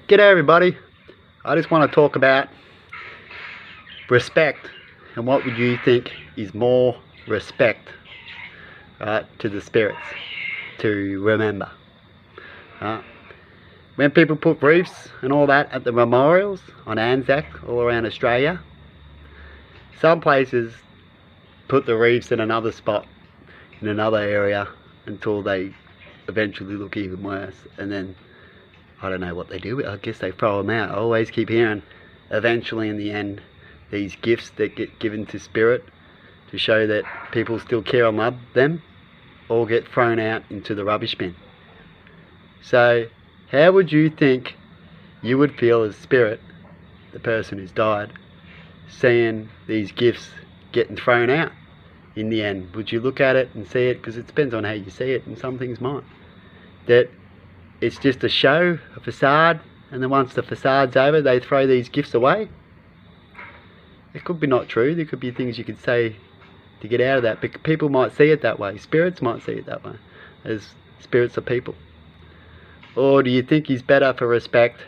G'day everybody. I just want to talk about respect and what would you think is more respect, right, to the spirits to remember. When people put wreaths and all that at the memorials on Anzac all around Australia, some places put the wreaths in another spot in another area until they eventually look even worse, and then I don't know what they do. I guess they throw them out. I always keep hearing eventually in the end these gifts that get given to spirit to show that people still care and love them all get thrown out into the rubbish bin. So how would you think you would feel as spirit, the person who's died, seeing these gifts getting thrown out in the end? Would you look at it and see it, because it depends on how you see it, and some things might, that it's just a show, a facade, and then once the facade's over they throw these gifts away? It could be not true. There could be things you could say to get out of that, but people might see it that way. Spirits might see it that way, as spirits of people. Or do you think he's better for respect?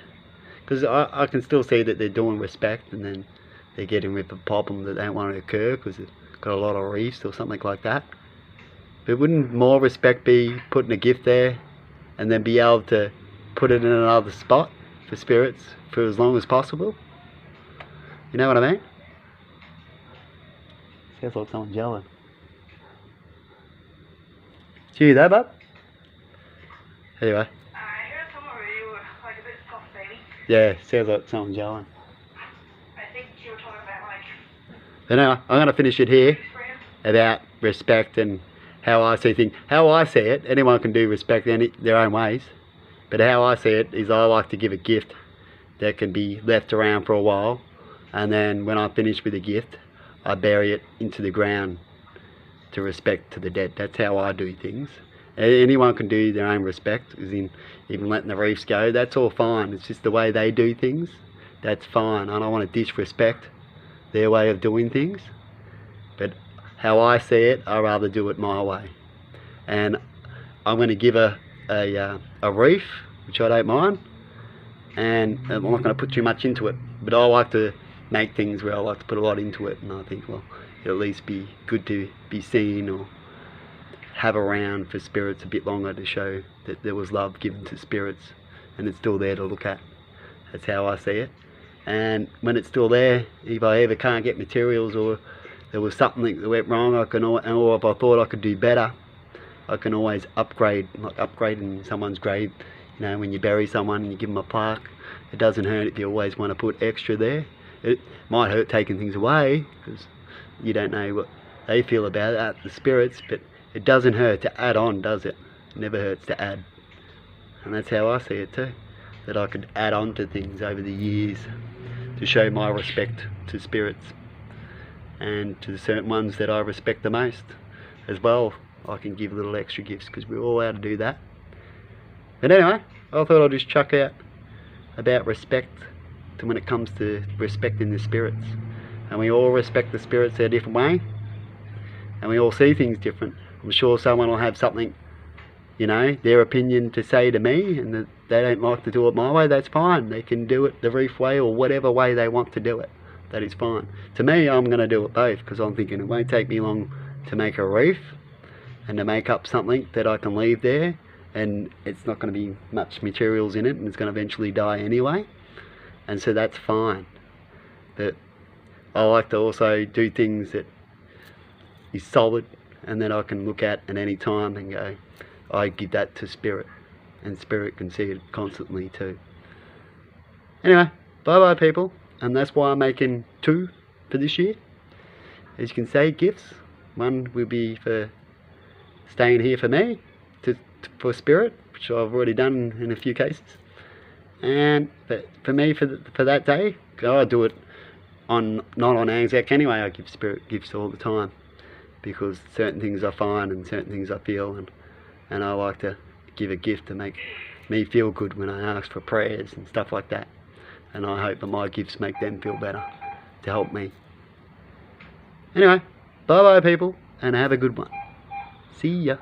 Because I can still see that they're doing respect and then they're getting rid of a problem that they don't want to occur because they've got a lot of reefs or something like that. But wouldn't more respect be putting a gift there and then be able to put it in another spot for spirits for as long as possible? You know what I mean? Sounds like someone's yelling. Gee, that bub? Anyway. I heard someone you were like a bit soft, baby. Yeah, sounds like someone's yelling. I think you were talking about like... But anyway, I'm going to finish it here about respect and how I see things. How I see it, anyone can do respect in their own ways, but how I see it is I like to give a gift that can be left around for a while, and then when I finish with the gift I bury it into the ground to respect to the dead. That's how I do things. Anyone can do their own respect, as in even letting the reefs go. That's all fine. It's just the way they do things. That's fine. I don't want to disrespect their way of doing things, but how I see it, I rather do it my way. And I'm going to give a reef, which I don't mind, and I'm not going to put too much into it, but I like to make things where I like to put a lot into it, and I think, well, it'll at least be good to be seen or have around for spirits a bit longer to show that there was love given to spirits and it's still there to look at. That's how I see it. And when it's still there, if I ever can't get materials or there was something that went wrong, or if I thought I could do better, I can always upgrade, like upgrading someone's grave. You know, when you bury someone and you give them a plaque, it doesn't hurt if you always want to put extra there. It might hurt taking things away because you don't know what they feel about that, the spirits, but it doesn't hurt to add on, does it? It never hurts to add. And that's how I see it too, that I could add on to things over the years to show my respect to spirits, and to certain ones that I respect the most as well. I can give little extra gifts because we're all allowed to do that. But anyway, I thought I'd just chuck out about respect to when it comes to respecting the spirits. And we all respect the spirits in a different way, and we all see things different. I'm sure someone will have something, you know, their opinion to say to me, and that they don't like to do it my way. That's fine. They can do it the reef way or whatever way they want to do it. That is fine. To me, I'm going to do it both, because I'm thinking it won't take me long to make a reef and to make up something that I can leave there, and it's not going to be much materials in it, and it's going to eventually die anyway, and so that's fine. But I like to also do things that is solid and that I can look at any time and go, I give that to spirit, and spirit can see it constantly too. Anyway, bye bye people, and that's why I'm making 2 for this year. As you can see, gifts. One will be for staying here for me, for spirit, which I've already done in a few cases, and for me for that day, I do it not on Anzac anyway. I give spirit gifts all the time because certain things I find and certain things I feel, and I like to give a gift to make me feel good when I ask for prayers and stuff like that, and I hope that my gifts make them feel better to help me. Anyway, bye bye people, and have a good one. See ya.